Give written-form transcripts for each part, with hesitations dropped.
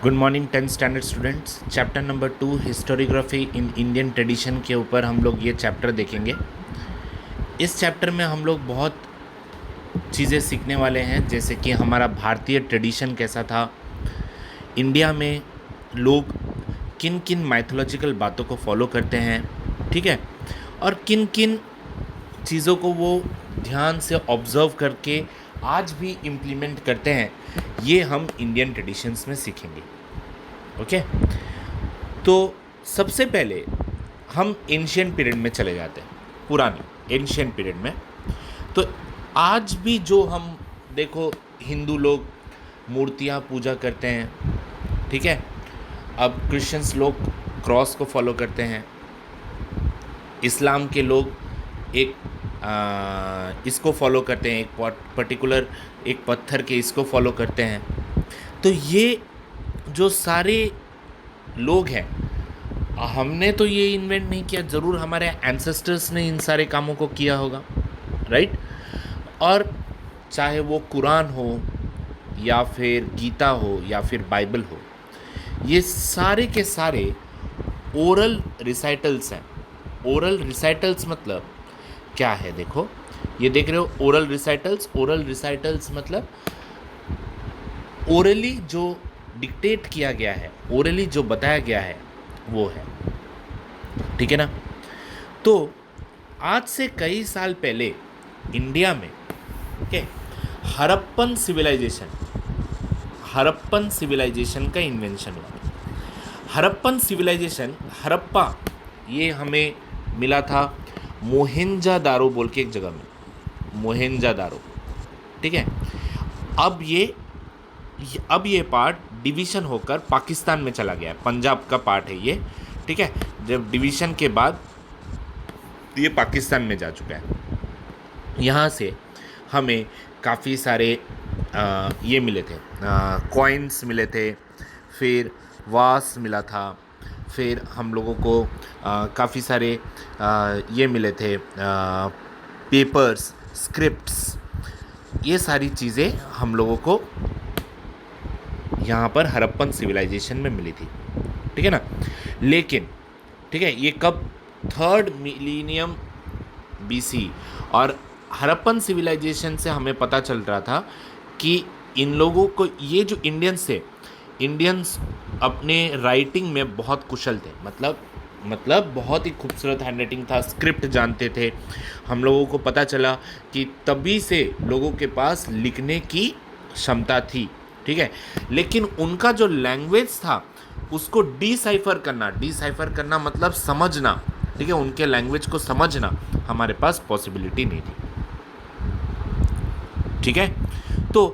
Good morning 10th standard students. Chapter number 2 historiography in Indian tradition के ऊपर हम लोग ये चैप्टर देखेंगे। इस चैप्टर में हम लोग बहुत चीज़ें सीखने वाले हैं, जैसे कि हमारा भारतीय ट्रेडिशन कैसा था, इंडिया में लोग किन किन माइथोलॉजिकल बातों को फॉलो करते हैं, ठीक है, और किन किन चीज़ों को वो ध्यान से ऑब्ज़र्व करके आज भी इम्प्लीमेंट करते हैं, ये हम इंडियन ट्रेडिशंस में सीखेंगे। ओके, तो सबसे पहले हम एंशिएंट पीरियड में चले जाते हैं, पुराने एंशिएंट पीरियड में। तो आज भी जो हम देखो, हिंदू लोग मूर्तियाँ पूजा करते हैं, ठीक है। अब क्रिश्चियंस लोग क्रॉस को फॉलो करते हैं, इस्लाम के लोग एक इसको फॉलो करते हैं, एक पर्टिकुलर एक पत्थर के इसको फॉलो करते हैं। तो ये जो सारे लोग हैं, हमने तो ये इन्वेंट नहीं किया, ज़रूर हमारे एंसेस्टर्स ने इन सारे कामों को किया होगा, राइट। और चाहे वो कुरान हो या फिर गीता हो या फिर बाइबल हो, ये सारे के सारे ओरल रिसाइटल्स हैं। ओरल रिसाइटल्स मतलब क्या है? देखो, ये देख रहे हो ओरल रिसाइटल्स। ओरल रिसाइटल्स मतलब ओरली जो डिक्टेट किया गया है, ओरली जो बताया गया है, वो है, ठीक है ना। तो आज से कई साल पहले इंडिया में हड़प्पन सिविलाइजेशन का इन्वेंशन हुआ। हड़प्पन सिविलाइजेशन, हड़प्पा, ये हमें मिला था मोहेंजोदारो बोल के एक जगह में, मोहेंजोदारो, ठीक है। अब ये पार्ट डिवीज़न होकर पाकिस्तान में चला गया है, पंजाब का पार्ट है ये, ठीक है। जब डिवीज़न के बाद ये पाकिस्तान में जा चुका है। यहाँ से हमें काफ़ी सारे ये मिले थे, कॉइन्स मिले थे, फिर वास मिला था, फिर हम लोगों को काफ़ी सारे ये मिले थे, पेपर्स, स्क्रिप्ट्स, ये सारी चीज़ें हम लोगों को यहाँ पर हड़प्पन सिविलाइजेशन में मिली थी, ठीक है ना। लेकिन ठीक है, ये कब? 3rd millennium BC। और हड़प्पन सिविलाइजेशन से हमें पता चल रहा था कि इन लोगों को, ये जो इंडियंस अपने राइटिंग में बहुत कुशल थे, मतलब बहुत ही खूबसूरत हैंडराइटिंग था, स्क्रिप्ट जानते थे। हम लोगों को पता चला कि तभी से लोगों के पास लिखने की क्षमता थी, ठीक है। लेकिन उनका जो लैंग्वेज था, उसको डिसाइफर करना मतलब समझना, ठीक है, उनके लैंग्वेज को समझना हमारे पास पॉसिबिलिटी नहीं थी, ठीक है। तो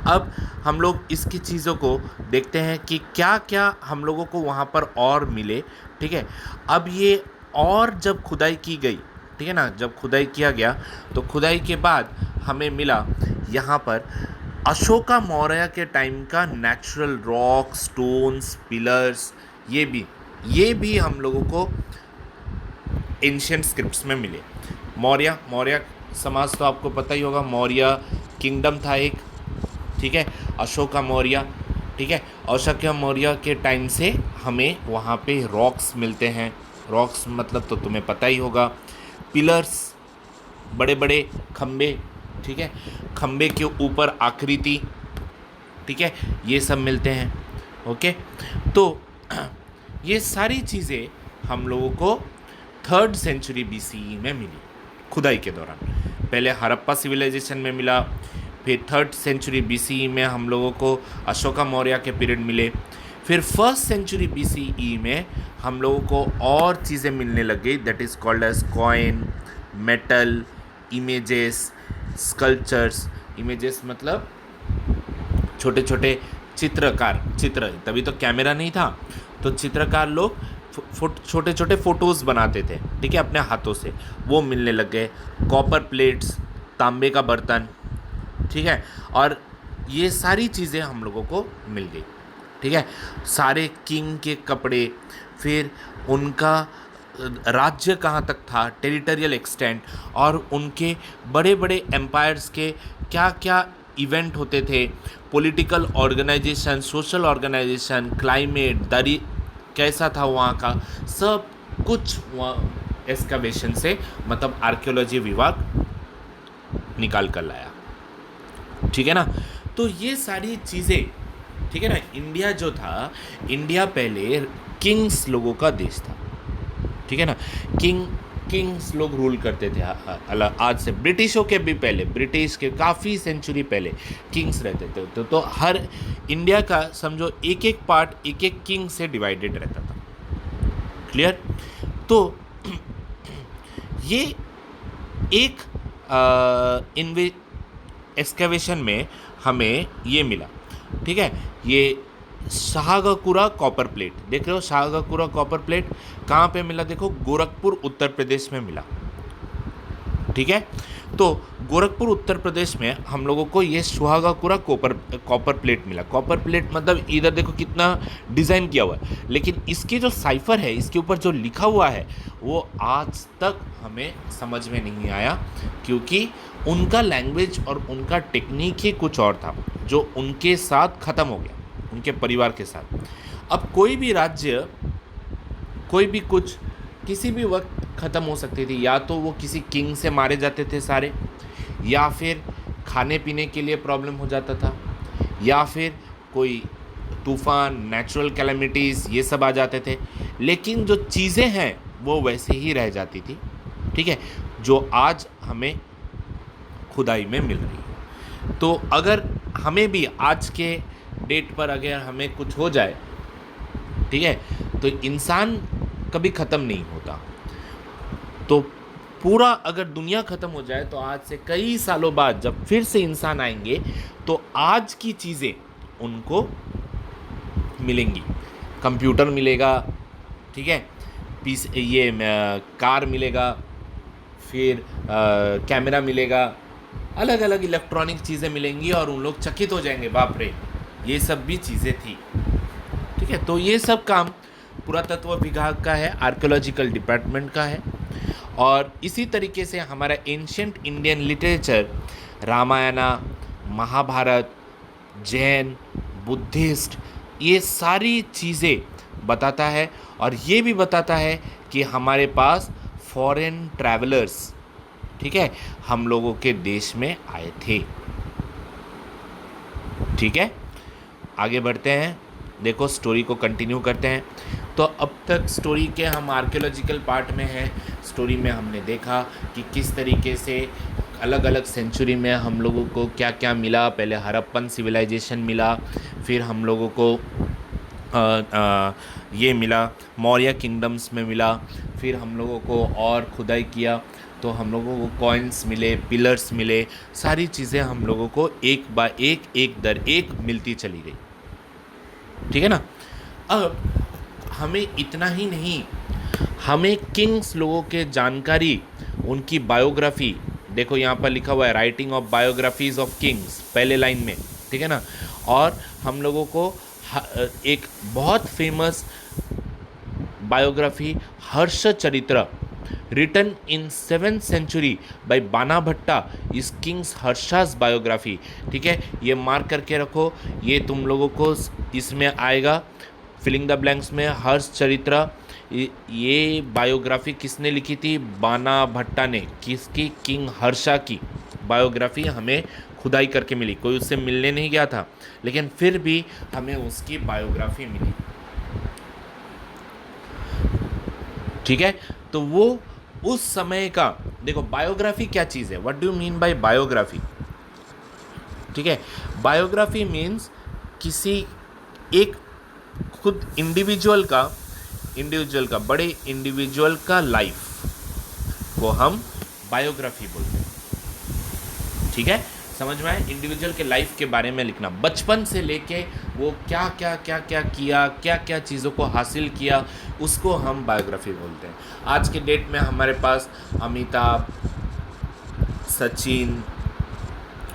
अब हम लोग इसकी चीज़ों को देखते हैं कि क्या क्या हम लोगों को वहाँ पर और मिले, ठीक है। अब ये और जब खुदाई की गई, ठीक है ना, जब खुदाई किया गया, तो खुदाई के बाद हमें मिला यहाँ पर अशोका मौर्य के टाइम का नेचुरल रॉक, स्टोन्स, पिलर्स, ये भी हम लोगों को एंशिएंट स्क्रिप्ट्स में मिले। मौर्य समाज तो आपको पता ही होगा, मौर्य किंगडम था एक, ठीक है। अशोका मौर्य, ठीक है, अशोका मौर्य के टाइम से हमें वहाँ पे रॉक्स मिलते हैं। रॉक्स मतलब तो तुम्हें पता ही होगा, पिलर्स, बड़े बड़े खम्बे, ठीक है, खम्बे के ऊपर आकृति, ठीक है, ये सब मिलते हैं। ओके, तो ये सारी चीज़ें हम लोगों को 3rd सेंचुरी BCE में मिली खुदाई के दौरान। पहले हड़प्पा सिविलाइजेशन में मिला, फिर 3rd सेंचुरी BCE में हम लोगों को अशोका मौर्य के पीरियड मिले, फिर 1st सेंचुरी BCE में हम लोगों को और चीज़ें मिलने लग गई, that is called as coin, metal, images, sculptures. Images मतलब छोटे छोटे चित्र, तभी तो कैमरा नहीं था, तो चित्रकार लोग छोटे छोटे फ़ोटोज़ बनाते थे, ठीक है, अपने हाथों से, वो मिलने लग गए। कॉपर प्लेट्स, तांबे का बर्तन, ठीक है, और ये सारी चीज़ें हम लोगों को मिल गई, ठीक है। सारे किंग के कपड़े, फिर उनका राज्य कहाँ तक था, टेरिटोरियल एक्सटेंट, और उनके बड़े बड़े एम्पायर्स के क्या क्या इवेंट होते थे, political organisation, social organisation, climate, दरी कैसा था वहाँ का, सब कुछ वहाँ एक्सकवेशन से मतलब आर्कियोलॉजी विभाग निकाल कर लाया। ठीक है ना। तो ये सारी चीज़ें, ठीक है ना। इंडिया जो था, इंडिया पहले किंग्स लोगों का देश था, ठीक है ना। किंग्स लोग रूल करते थे। आज से ब्रिटिशों के भी पहले, ब्रिटिश के काफ़ी सेंचुरी पहले किंग्स रहते थे। तो हर इंडिया का समझो एक एक पार्ट एक एक किंग से डिवाइडेड रहता था। क्लियर। तो ये एक एक्सकेवेशन में हमें ये मिला, ठीक है। ये शाहगाकुरा कॉपर प्लेट देख रहे हो, शाहगाकुरा कॉपर प्लेट कहाँ पे मिला, देखो गोरखपुर उत्तर प्रदेश में मिला, ठीक है। तो गोरखपुर उत्तर प्रदेश में हम लोगों को ये सुहागाकुरा कॉपर प्लेट मिला। कॉपर प्लेट मतलब इधर देखो कितना डिज़ाइन किया हुआ है, लेकिन इसकी जो साइफर है, इसके ऊपर जो लिखा हुआ है, वो आज तक हमें समझ में नहीं आया, क्योंकि उनका लैंग्वेज और उनका टेक्निक ही कुछ और था, जो उनके साथ ख़त्म हो गया, उनके परिवार के साथ। अब कोई भी राज्य, कोई भी कुछ किसी भी वक्त ख़त्म हो सकती थी। या तो वो किसी किंग से मारे जाते थे सारे, या फिर खाने पीने के लिए प्रॉब्लम हो जाता था, या फिर कोई तूफ़ान, नेचुरल कैलेमिटीज़, ये सब आ जाते थे। लेकिन जो चीज़ें हैं वो वैसे ही रह जाती थी, ठीक है, जो आज हमें खुदाई में मिल रही है। तो अगर हमें भी आज के डेट पर अगर हमें कुछ हो जाए, ठीक है, तो इंसान कभी ख़त्म नहीं होता। तो पूरा अगर दुनिया ख़त्म हो जाए, तो आज से कई सालों बाद जब फिर से इंसान आएंगे, तो आज की चीज़ें उनको मिलेंगी। कंप्यूटर मिलेगा, ठीक है, ये कार मिलेगा, फिर कैमरा मिलेगा, अलग अलग इलेक्ट्रॉनिक चीज़ें मिलेंगी, और उन लोग चकित हो जाएंगे, बाप रे ये सब भी चीज़ें थी, ठीक है। तो ये सब काम पुरातत्व विभाग का है, आर्कियोलॉजिकल डिपार्टमेंट का है। और इसी तरीके से हमारा ancient Indian literature, Ramayana, Mahabharata, Jain, Buddhist, ये सारी चीज़ें बताता है। और ये भी बताता है कि हमारे पास फॉरेन ट्रैवलर्स, ठीक है, हम लोगों के देश में आए थे, ठीक है। आगे बढ़ते हैं, देखो स्टोरी को कंटिन्यू करते हैं। तो अब तक स्टोरी के हम आर्कियोलॉजिकल पार्ट में हैं। स्टोरी में हमने देखा कि किस तरीके से अलग अलग सेंचुरी में हम लोगों को क्या क्या मिला। पहले हड़प्पन सिविलाइजेशन मिला, फिर हम लोगों को ये मिला, मौर्य किंगडम्स में मिला, फिर हम लोगों को और खुदाई किया तो हम लोगों को कॉइन्स मिले, पिलर्स मिले, सारी चीज़ें हम लोगों को एक बाय एक, एक दर एक मिलती चली गई, ठीक है ना। अब हमें इतना ही नहीं, हमें किंग्स लोगों के जानकारी, उनकी बायोग्राफी, देखो यहाँ पर लिखा हुआ है writing of biographies of Kings, पहले लाइन में, ठीक है ना। और हम लोगों को एक बहुत फेमस बायोग्राफी हर्ष चरित्र written in 7th century by बाना भट्टा इस किंग्स हर्षास बायोग्राफी, ठीक है, ये मार्क करके रखो, ये तुम लोगों को इसमें आएगा फिलिंग द ब्लैंक्स में। हर्ष चरित्र, ये बायोग्राफी किसने लिखी थी, बाना भट्टा ने। किसकी, किंग हर्षा की बायोग्राफी हमें खुदाई करके मिली, कोई उससे मिलने नहीं गया था, लेकिन फिर भी हमें उसकी बायोग्राफी मिली, ठीक है। तो वो उस समय का, देखो बायोग्राफी क्या चीज़ है, what do you mean by biography, ठीक है। बायोग्राफी मीन्स किसी एक खुद इंडिविजुअल का बड़े इंडिविजुअल का लाइफ को हम बायोग्राफी बोलते हैं, ठीक है, समझ में आए। इंडिविजुअल के लाइफ के बारे में लिखना, बचपन से लेके वो क्या क्या किया, क्या क्या चीज़ों को हासिल किया, उसको हम बायोग्राफी बोलते हैं। आज के डेट में हमारे पास अमिताभ, सचिन,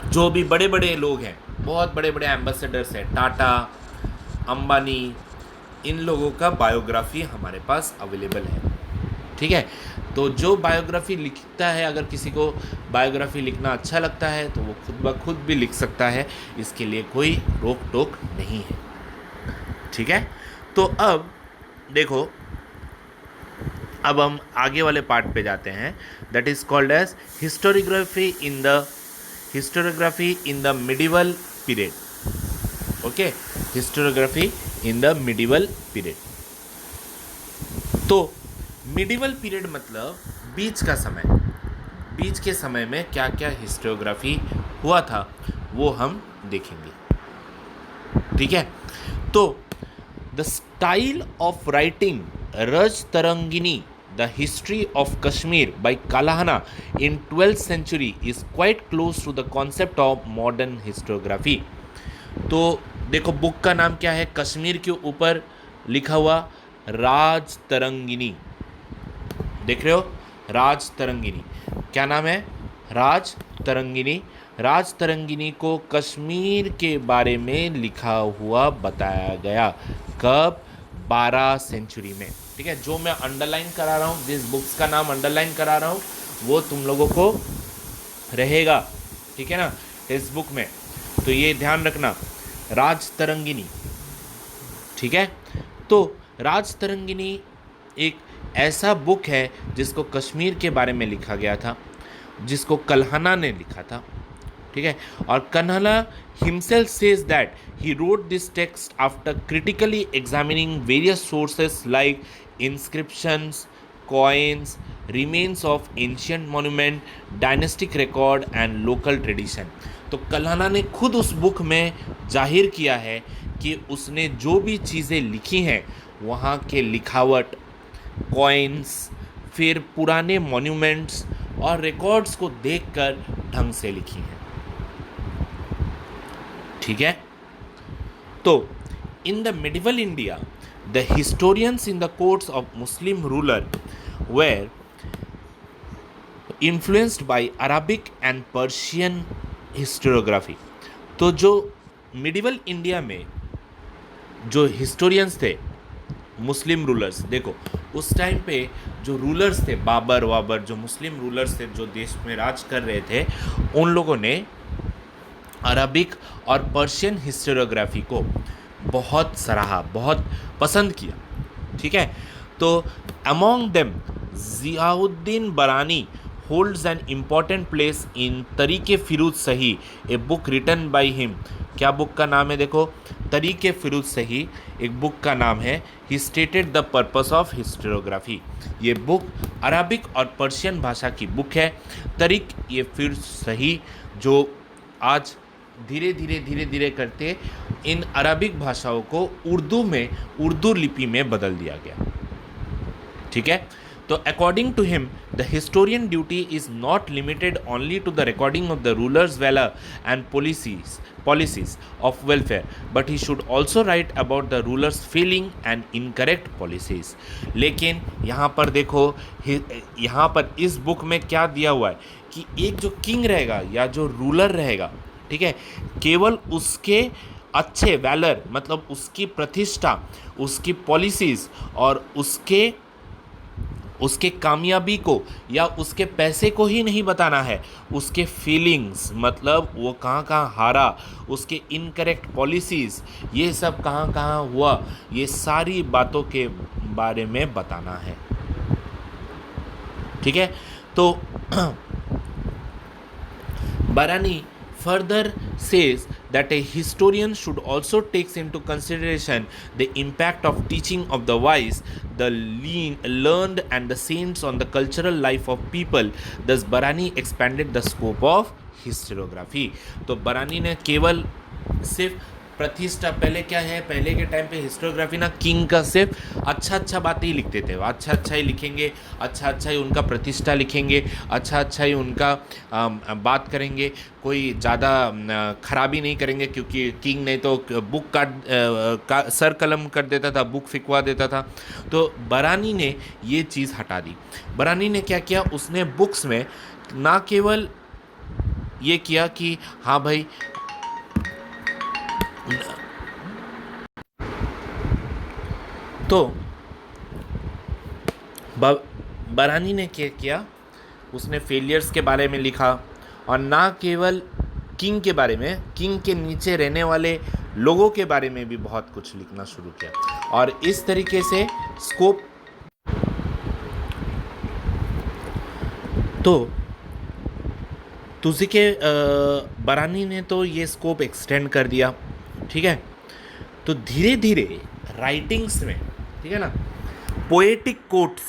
जो भी बड़े बड़े लोग हैं, बहुत बड़े बड़े एम्बेसडर्स हैं, टाटा, अंबानी, इन लोगों का बायोग्राफी हमारे पास अवेलेबल है, ठीक है। तो जो बायोग्राफी लिखता है, अगर किसी को बायोग्राफी लिखना अच्छा लगता है तो वो खुद ब खुद भी लिख सकता है, इसके लिए कोई रोक टोक नहीं है। ठीक है। तो अब देखो, अब हम आगे वाले पार्ट पे जाते हैं, that is called as historiography in the medieval period. Okay, historiography in the medieval period. तो मिडिवल पीरियड मतलब बीच का समय, बीच के समय में क्या क्या हिस्टोरियोग्राफी हुआ था वो हम देखेंगे। ठीक है। तो the style of writing Rajatarangini the history of Kashmir by Kalhana in 12th century is quite close to the concept of modern historiography. तो देखो, बुक का नाम क्या है, कश्मीर के ऊपर लिखा हुआ राज तरंगिनी, देख रहे हो, राज तरंगिनी, क्या नाम है, राज तरंगिनी। राज तरंगिनी को कश्मीर के बारे में लिखा हुआ बताया गया, कब, 12 सेंचुरी में। ठीक है, जो मैं अंडरलाइन करा रहा हूँ, जिस बुक्स का नाम अंडरलाइन करा रहा हूँ वो तुम लोगों को रहेगा, ठीक है ना, इस बुक में। तो ये ध्यान रखना, राज तरंगिनी। ठीक है। तो राज तरंगिनी एक ऐसा बुक है जिसको कश्मीर के बारे में लिखा गया था, जिसको कल्हना ने लिखा था। ठीक है। और कन्हला himself says that he wrote this text after critically examining various sources like inscriptions, coins, remains of ancient monument, dynastic record and local tradition। तो कल्हना ने खुद उस बुक में जाहिर किया है कि उसने जो भी चीज़ें लिखी हैं वहाँ के लिखावट, कॉइन्स, फिर पुराने मॉन्यूमेंट्स और रिकॉर्ड्स को देखकर ढंग से लिखी हैं। ठीक है। तो in the medieval India the historians in the courts of Muslim ruler were influenced by Arabic and Persian historiography. तो जो मिडिवल इंडिया में जो हिस्टोरियंस थे, मुस्लिम रूलर्स, देखो उस टाइम पे जो रूलर्स थे, बाबर वाबर, जो मुस्लिम रूलर्स थे जो देश में राज कर रहे थे, उन लोगों ने अरबिक और पर्शियन हिस्टोरियोग्राफी को बहुत सराहा, बहुत पसंद किया। ठीक है। तो among them Ziauddin Barani holds an important place in Tarikh Firoz Shahi, a book written by him. क्या बुक का नाम है, देखो, तरीके फिरोज सही एक बुक का नाम है। ही stated the purpose of historiography. ये बुक अरबिक और पर्शियन भाषा की बुक है। तरीक ये फिरोज सही, जो आज धीरे धीरे करते इन अरबिक भाषाओं को उर्दू लिपि में बदल दिया गया। ठीक है। तो according to him the historian duty is not limited only to the recording of the rulers valour and policies of welfare, but he should also write about the rulers failing and incorrect policies. लेकिन यहाँ पर देखो, यहाँ पर इस book में क्या दिया हुआ है कि एक जो किंग रहेगा या जो रूलर रहेगा, ठीक है, केवल उसके अच्छे वैलर मतलब उसकी प्रतिष्ठा, उसकी पॉलिसीज़ और उसके कामयाबी को या उसके पैसे को ही नहीं बताना है, उसके फीलिंग्स मतलब वो कहाँ कहाँ हारा, उसके इनकरेक्ट पॉलिसीज़, ये सब कहाँ कहाँ हुआ, ये सारी बातों के बारे में बताना है। ठीक है। तो बरानी further says that a historian should also take into consideration the impact of teaching of the wise, the learned and the saints on the cultural life of people. Thus Barani expanded the scope of historiography। तो बरानी ने केवल सिर्फ प्रतिष्ठा, पहले क्या है, पहले के टाइम पे हिस्टोग्राफी ना किंग का सिर्फ अच्छा बातें ही लिखते थे, अच्छा ही लिखेंगे, अच्छा ही उनका प्रतिष्ठा लिखेंगे, अच्छा ही उनका बात करेंगे, कोई ज़्यादा खराबी नहीं करेंगे, क्योंकि किंग नहीं तो बुक सर कलम कर देता था, बुक फिकवा देता था। तो बरानी ने ये चीज़ हटा दी। बरानी ने क्या किया, उसने बुक्स में ना केवल ये किया कि हाँ भाई तो बरहानी ने क्या किया, उसने फेलियर्स के बारे में लिखा, और ना केवल किंग के बारे में, किंग के नीचे रहने वाले लोगों के बारे में भी बहुत कुछ लिखना शुरू किया, और इस तरीके से स्कोप तो तुझी के बरानी ने तो ये स्कोप एक्सटेंड कर दिया, ठीक है। तो धीरे धीरे राइटिंग्स में, ठीक है ना, पोएटिक कोट्स,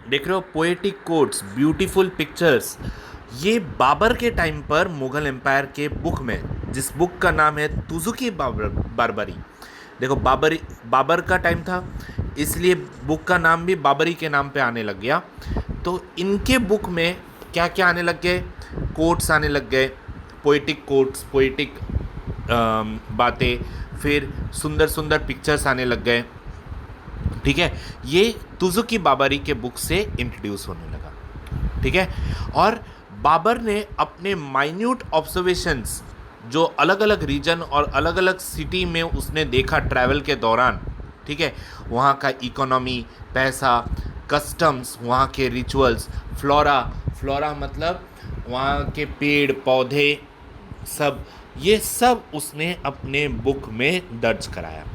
देख रहे हो, पोएटिक कोट्स, ब्यूटीफुल पिक्चर्स, ये बाबर के टाइम पर मुगल एम्पायर के बुक में, जिस बुक का नाम है तुजुकी बारबरी, देखो बाबर का टाइम था, इसलिए बुक का नाम भी बाबरी के नाम पे आने लग गया। तो इनके बुक में क्या क्या आने लग गए, कोट्स आने लग गए, पोइटिक कोट्स, पोइटिक बातें, फिर सुंदर सुंदर पिक्चर्स आने लग गए, ठीक है। ये तुजुकी बाबरी के बुक से इंट्रोड्यूस होने लगा, ठीक है। और बाबर ने अपने माइन्यूट ऑब्जर्वेशंस जो अलग अलग रीजन और अलग अलग सिटी में उसने देखा ट्रैवल के दौरान, ठीक है, वहाँ का इकोनॉमी, पैसा, कस्टम्स, वहाँ के रिचुअल्स, फ्लोरा मतलब वहाँ के पेड़ पौधे, सब, ये सब उसने अपने बुक में दर्ज कराया,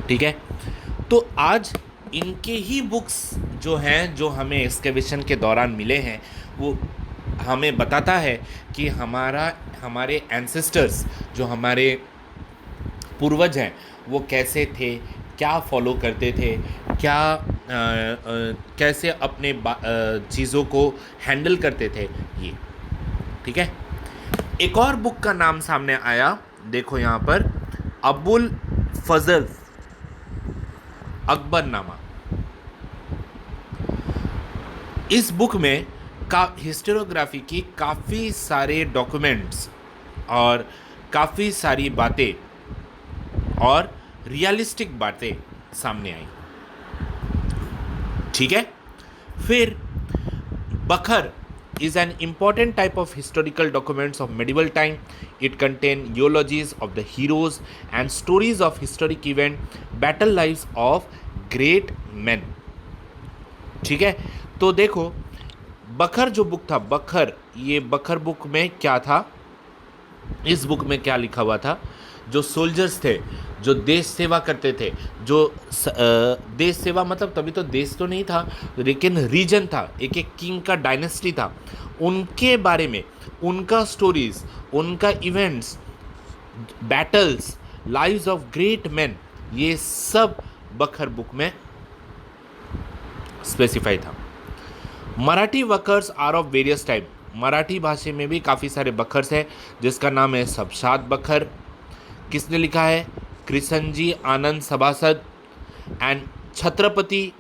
ठीक है। तो आज इनके ही बुक्स जो हैं, जो हमें एक्सकेवेशन के दौरान मिले हैं, वो हमें बताता है कि हमारे एंसेस्टर्स, जो हमारे पूर्वज हैं, वो कैसे थे, क्या फॉलो करते थे, कैसे अपने चीज़ों को हैंडल करते थे, ये, ठीक है। एक और बुक का नाम सामने आया, देखो यहाँ पर, अबुल फजल अकबरनामा। इस बुक में हिस्टोरियोग्राफी की काफ़ी सारे डॉक्यूमेंट्स और काफ़ी सारी बातें और रियलिस्टिक बातें सामने आई, ठीक है। फिर बखर is an important type of historical documents of medieval time. It contain eulogies of the heroes and stories of historic event, battle lives of great men, ठीक है। तो देखो, बखर जो बुक था, बखर, ये बखर बुक में क्या था, इस बुक में क्या लिखा हुआ था, जो सोल्जर्स थे, जो देश सेवा करते थे, जो देश सेवा मतलब तभी तो देश तो नहीं था, लेकिन रीजन था, एक एक किंग का डायनेस्टी था, उनके बारे में, उनका स्टोरीज, उनका events, battles, lives of great man, ये सब बखर बुक में स्पेसिफाई था। Marathi bakhars are of various type, Marathi भाषा में भी काफ़ी सारे बखर्स हैं, जिसका नाम है सबशाद बखर। किसने लिखा है? Krishnaji Anand Sabhasad. And Chhatrapati,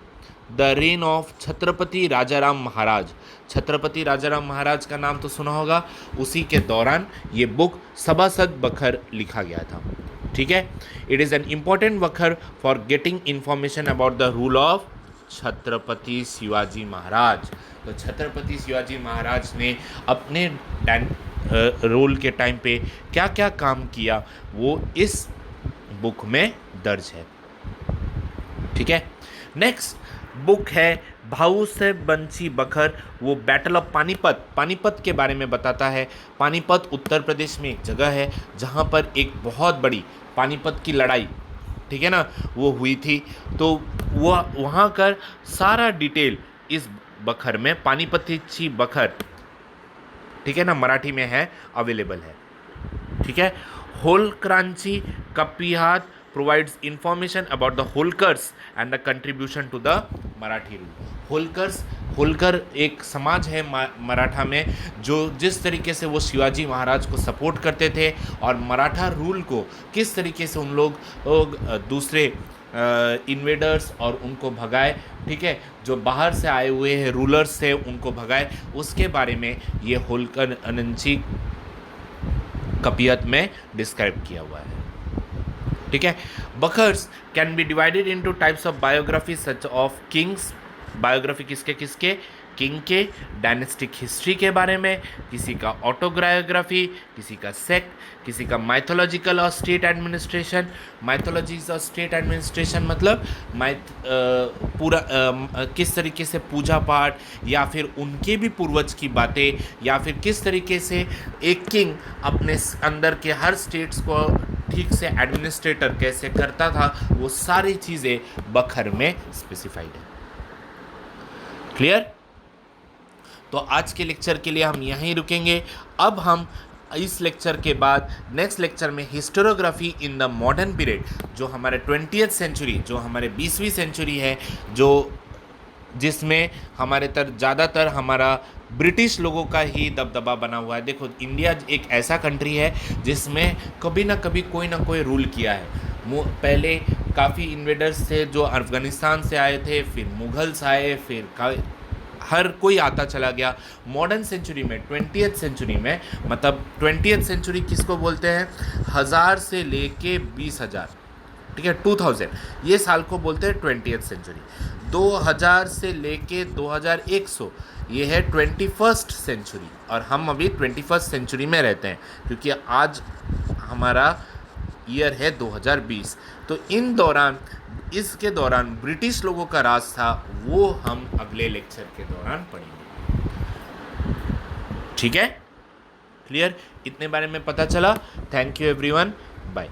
the reign of Chhatrapati Rajaram Maharaj. Chhatrapati Rajaram Maharaj का नाम तो सुना होगा, उसी के दौरान ये बुक सभासद बखर लिखा गया था, ठीक है। It is an important bakhar for getting information about the rule of Chhatrapati Shivaji Maharaj. तो छत्रपति शिवाजी महाराज ने अपने रोल के टाइम पे क्या क्या काम किया, वो इस बुक में दर्ज है, ठीक है। नेक्स्ट बुक है भाऊ से बंसी बखर, वो बैटल ऑफ पानीपत, पानीपत के बारे में बताता है। पानीपत उत्तर प्रदेश में एक जगह है जहाँ पर एक बहुत बड़ी पानीपत की लड़ाई, ठीक है ना, वो हुई थी। तो वो वहाँ का सारा डिटेल इस बखर में, पानीपती बखर, ठीक है ना, मराठी में है, अवेलेबल है, ठीक है। होलकरांची कपिहात provides information about the Holkars and the contribution to the Marathi rule. Holkar एक समाज है मराठा में, जो जिस तरीके से वो शिवाजी महाराज को सपोर्ट करते थे और मराठा रूल को किस तरीके से उन लोग दूसरे इन्वेडर्स और उनको भगाए, ठीक है, जो बाहर से आए हुए हैं रूलर्स थे उनको भगाए, उसके बारे में ये होलकर अनंची कपियत में डिस्क्राइब किया हुआ है, ठीक है। Bakhars can be divided into types of biography such of kings. Biography किसके किसके? किंग के डायनेस्टिक हिस्ट्री के बारे में, किसी का ऑटोग्रायोग्राफी, किसी का सेक्ट, किसी का माइथोलॉजिकल और स्टेट एडमिनिस्ट्रेशन। माइथोलॉजीज और स्टेट एडमिनिस्ट्रेशन मतलब पूरा किस तरीके से पूजा पाठ या फिर उनके भी पूर्वज की बातें, या फिर किस तरीके से एक किंग अपने अंदर के हर स्टेट्स को ठीक से एडमिनिस्ट्रेटर कैसे करता था, वो सारी चीज़ें बखर में स्पेसिफाइड है। क्लियर? तो आज के लेक्चर के लिए हम यहीं रुकेंगे। अब हम इस लेक्चर के बाद नेक्स्ट लेक्चर में historiography in the modern period, जो हमारे 20th सेंचुरी, जो हमारे 20वीं सेंचुरी है, जो जिसमें हमारे ज़्यादातर हमारा ब्रिटिश लोगों का ही दबदबा बना हुआ है। देखो, इंडिया एक ऐसा कंट्री है जिसमें कभी ना कभी कोई ना कोई रूल किया है। पहले काफ़ी इन्वेडर्स थे जो अफ़गानिस्तान से आए थे, फिर मुगल्स आए, फिर हर कोई आता चला गया। मॉडर्न सेंचुरी में, 20th सेंचुरी में, मतलब 20th सेंचुरी किसको बोलते हैं? 1000 से लेके 20,000, ठीक है, 2000, ये साल को बोलते हैं 20th सेंचुरी। 2000 से लेके 2100 ये है 21st सेंचुरी, और हम अभी 21st सेंचुरी में रहते हैं क्योंकि आज हमारा ईयर है 2020। तो इसके दौरान ब्रिटिश लोगों का राज था, वो हम अगले लेक्चर के दौरान पढ़ेंगे। ठीक है? क्लियर? इतने बारे में पता चला। Thank you everyone, bye.